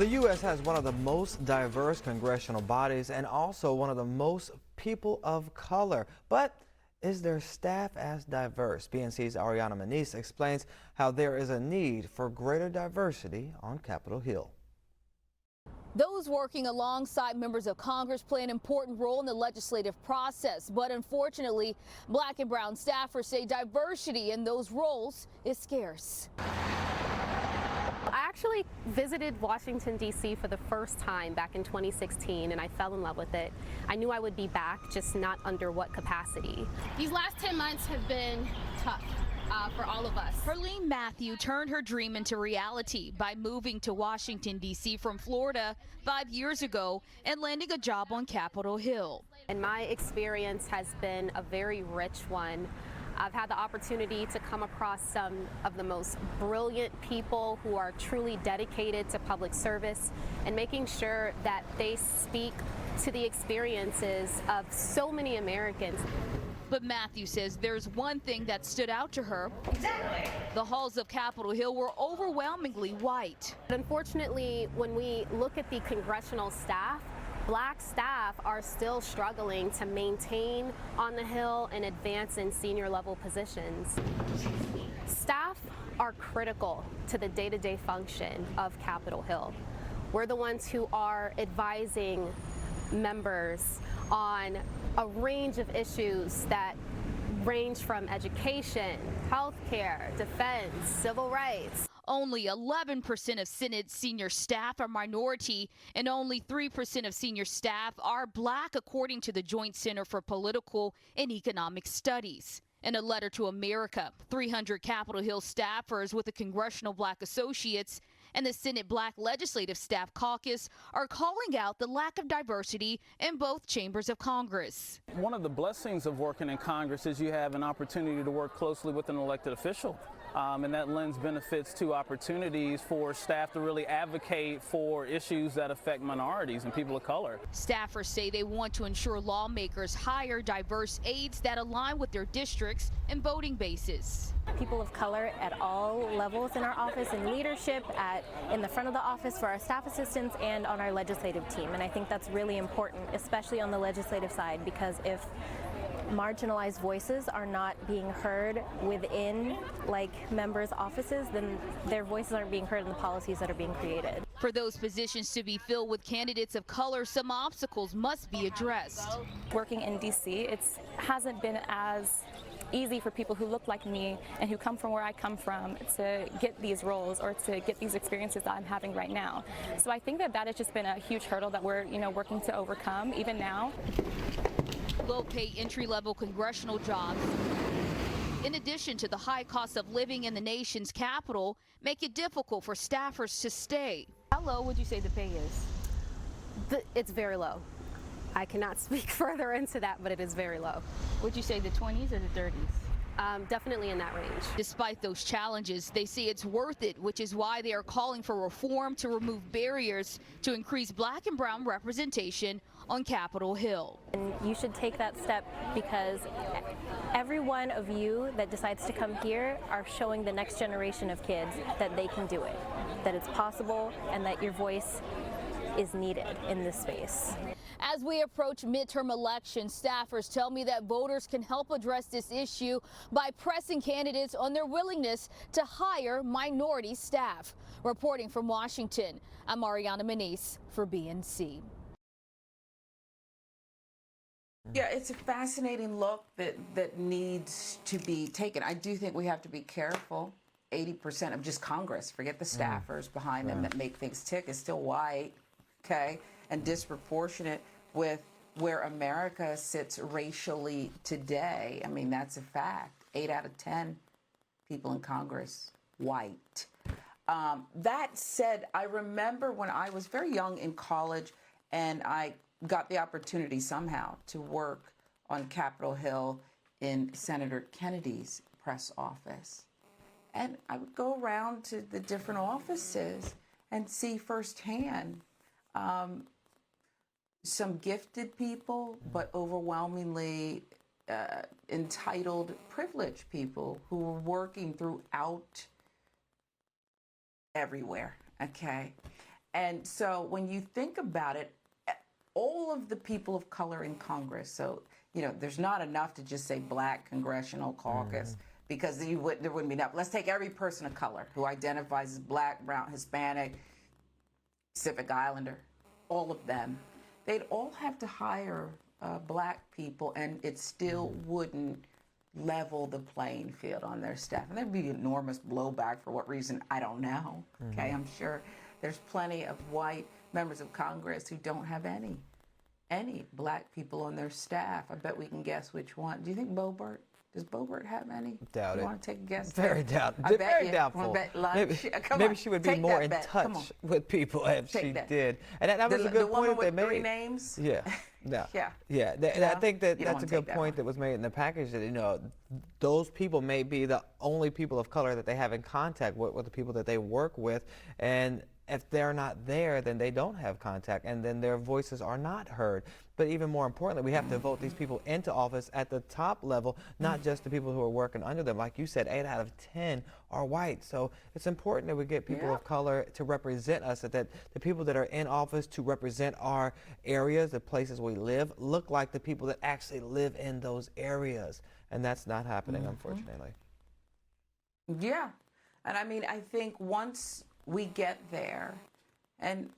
The U.S. has one of the most diverse congressional bodies and also one of the most people of color. But is their staff as diverse? BNC's Rarione Maniece explains how there is a need for greater diversity on Capitol Hill. Those working alongside members of Congress play an important role in the legislative process. But unfortunately, black and brown staffers say diversity in those roles is scarce. I actually visited Washington, D.C. for the first time back in 2016, and I fell in love with it. I knew I would be back, just not under what capacity. These last 10 months have been tough for all of us. Herlene Matthew turned her dream into reality by moving to Washington, D.C. from Florida 5 years ago and landing a job on Capitol Hill. And my experience has been a very rich one. I've had the opportunity to come across some of the most brilliant people who are truly dedicated to public service and making sure that they speak to the experiences of so many Americans. But Matthew says there's one thing that stood out to her. Exactly. The halls of Capitol Hill were overwhelmingly white. Unfortunately, when we look at the congressional staff, black staff are still struggling to maintain on the Hill and advance in senior level positions. Staff are critical to the day-to-day function of Capitol Hill. We're the ones who are advising members on a range of issues that range from education, healthcare, defense, civil rights. Only 11% of Senate senior staff are minority, and only 3% of senior staff are black, according to the Joint Center for Political and Economic Studies. In a letter to America, 300 Capitol Hill staffers with the Congressional Black Associates and the Senate Black Legislative Staff Caucus are calling out the lack of diversity in both chambers of Congress. One of the blessings of working in Congress is you have an opportunity to work closely with an elected official. And that lends benefits to opportunities for staff to really advocate for issues that affect minorities and people of color. Staffers say they want to ensure lawmakers hire diverse aides that align with their districts and voting bases. People of color at all levels in our office, in leadership, in the front of the office for our staff assistants, and on our legislative team. And I think that's really important, especially on the legislative side, because if marginalized voices are not being heard within members' offices, then their voices aren't being heard in the policies that are being created. For those positions to be filled with candidates of color, some obstacles must be addressed. Working in D.C., it hasn't been as easy for people who look like me and who come from where I come from to get these roles or to get these experiences that I'm having right now. So I think that has just been a huge hurdle that we're working to overcome even now. Low-pay entry-level congressional jobs, in addition to the high cost of living in the nation's capital, make it difficult for staffers to stay. How low would you say the pay is? It's very low. I cannot speak further into that, but it is very low. Would you say the 20s or the 30s? Definitely in that range. Despite those challenges, they say it's worth it, which is why they are calling for reform to remove barriers to increase black and brown representation on Capitol Hill. And you should take that step because every one of you that decides to come here are showing the next generation of kids that they can do it, that it's possible, and that your voice is needed in this space. As we approach midterm elections, staffers tell me that voters can help address this issue by pressing candidates on their willingness to hire minority staff. Reporting from Washington, I'm Rarione Maniece for BNC. Yeah, it's a fascinating look that needs to be taken. I do think we have to be careful. 80% of just Congress, forget the staffers behind them that make things tick, is still white, okay, and disproportionate with where America sits racially today. I mean, that's a fact. 8 out of 10 people in Congress, white. That said, I remember when I was very young in college and I got the opportunity somehow to work on Capitol Hill in Senator Kennedy's press office. And I would go around to the different offices and see firsthand some gifted people, but overwhelmingly entitled, privileged people who were working throughout everywhere, okay? And so when you think about it, all of the people of color in Congress, so, there's not enough to just say Black Congressional Caucus, because there wouldn't be enough. Let's take every person of color who identifies as Black, Brown, Hispanic, Pacific Islander, all of them. They'd all have to hire Black people, and it still wouldn't level the playing field on their staff. And there'd be enormous blowback. For what reason, I don't know. Okay, I'm sure there's plenty of white members of Congress who don't have any Black people on their staff. I bet we can guess which one. Do you think does Boebert have any? Doubt it. You want to take a guess? Very doubtful. I bet Very you. doubtful. Want to bet lunch? Maybe she would be Take more that in bet. Come on. touch with people if she Take that. did. And that was a good the woman point that they with 3 made. names? Yeah. Yeah. Yeah. And I think that You don't that's a wanna good take that point one. that was made in the package, that, those people may be the only people of color that they have in contact with the people that they work with. And if they're not there, then they don't have contact, and then their voices are not heard. But even more importantly, we have to vote these people into office at the top level, not just the people who are working under them. Like you said, 8 out of 10 are white. So it's important that we get people of color to represent us, that the people that are in office to represent our areas, the places we live, look like the people that actually live in those areas. And that's not happening, unfortunately. Yeah. And I think once we get there, and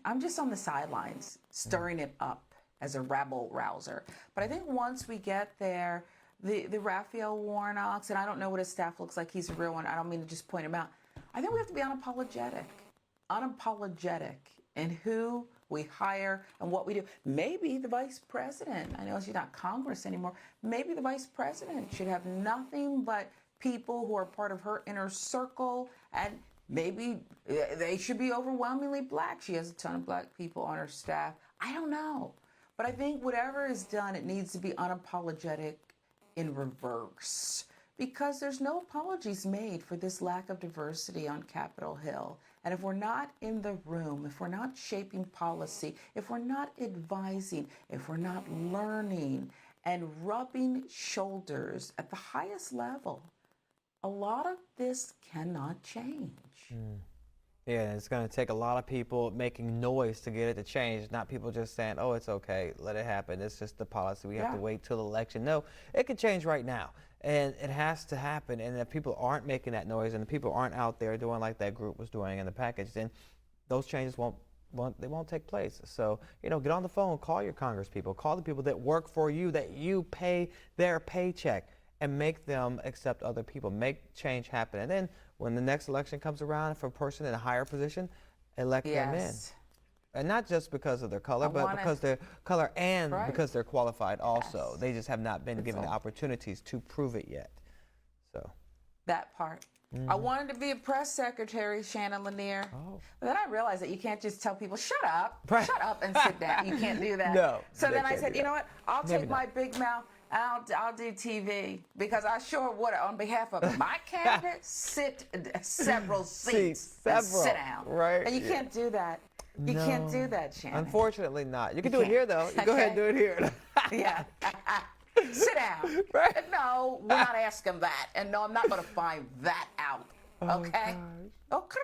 I'm just on the sidelines stirring it up as a rabble rouser, but I think once we get there, the Raphael Warnocks, and I don't know what his staff looks like, he's a real one, I don't mean to just point him out, I think we have to be unapologetic in who we hire and what we do. Maybe the vice president, I know she's not Congress anymore, maybe the vice president should have nothing but people who are part of her inner circle, and maybe they should be overwhelmingly Black. She has a ton of Black people on her staff. I don't know. But I think whatever is done, it needs to be unapologetic in reverse, because there's no apologies made for this lack of diversity on Capitol Hill. And if we're not in the room, if we're not shaping policy, if we're not advising, if we're not learning and rubbing shoulders at the highest level, a lot of this cannot change. Yeah, it's going to take a lot of people making noise to get it to change, not people just saying, oh, it's okay, let it happen. It's just the policy. We have to wait till the election. No, it can change right now, and it has to happen. And if people aren't making that noise and the people aren't out there doing like that group was doing in the package, then those changes won't take place. So, get on the phone, call your Congress people, call the people that work for you, that you pay their paycheck, and make them accept other people, make change happen. And then when the next election comes around for a person in a higher position, elect them in. And not just because of their color, but because their color and because they're qualified also. They just have not been given the opportunities to prove it yet. So that part. I wanted to be a press secretary, Shannon Lanier. But then I realized that you can't just tell people, shut up and sit down. You can't do that. No. So then I said, you know what? I'll take my big mouth and I'll do TV, because I sure would, on behalf of my candidate, sit several seats and sit down. Right. And you can't do that. You can't do that, Shannon. Unfortunately not. You can do it here, though. You go ahead and do it here. Yeah. Sit down. Right. No, we're not asking that. And no, I'm not going to find that out. Okay? Oh, Okay.